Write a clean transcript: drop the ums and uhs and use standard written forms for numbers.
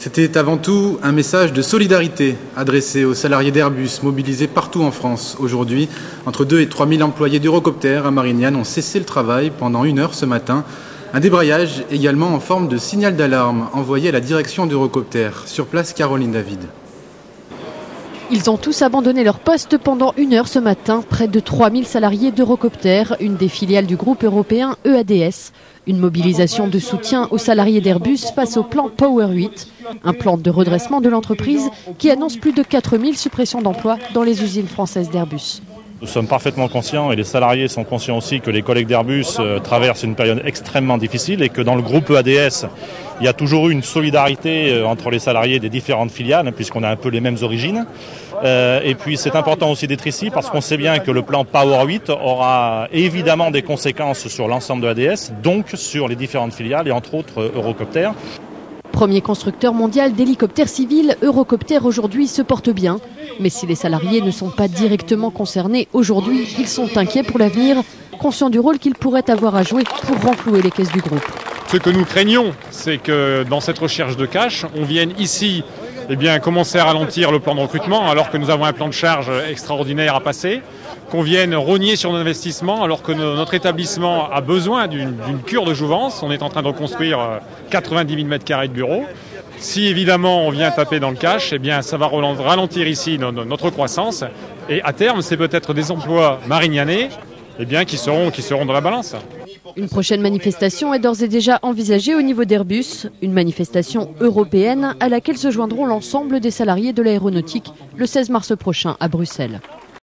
C'était avant tout un message de solidarité adressé aux salariés d'Airbus mobilisés partout en France. Aujourd'hui, entre 2 et 3 000 employés d'Eurocopter à Marignane ont cessé le travail pendant 1 heure ce matin. Un débrayage également en forme de signal d'alarme envoyé à la direction d'Eurocopter. Sur place, Caroline David. Ils ont tous abandonné leur poste pendant 1 heure ce matin. Près de 3000 salariés d'Eurocopter, une des filiales du groupe européen EADS. Une mobilisation de soutien aux salariés d'Airbus face au plan Power 8, un plan de redressement de l'entreprise qui annonce plus de 4000 suppressions d'emplois dans les usines françaises d'Airbus. Nous sommes parfaitement conscients et les salariés sont conscients aussi que les collègues d'Airbus traversent une période extrêmement difficile et que dans le groupe EADS, il y a toujours eu une solidarité entre les salariés des différentes filiales puisqu'on a un peu les mêmes origines. Et puis c'est important aussi d'être ici parce qu'on sait bien que le plan Power 8 aura évidemment des conséquences sur l'ensemble de l'ADS, donc sur les différentes filiales et entre autres Eurocopter. Premier constructeur mondial d'hélicoptères civils, Eurocopter aujourd'hui se porte bien. Mais si les salariés ne sont pas directement concernés aujourd'hui, ils sont inquiets pour l'avenir, conscients du rôle qu'ils pourraient avoir à jouer pour renflouer les caisses du groupe. Ce que nous craignons, c'est que dans cette recherche de cash, on vienne ici commencer à ralentir le plan de recrutement alors que nous avons un plan de charge extraordinaire à passer, qu'on vienne rogner sur nos investissements alors que notre établissement a besoin d'une cure de jouvence. On est en train de reconstruire 90 000 m² de bureaux. Si évidemment on vient taper dans le cash, ça va ralentir ici notre croissance et à terme c'est peut-être des emplois marignanais qui seront dans la balance. Une prochaine manifestation est d'ores et déjà envisagée au niveau d'Airbus, une manifestation européenne à laquelle se joindront l'ensemble des salariés de l'aéronautique le 16 mars prochain à Bruxelles.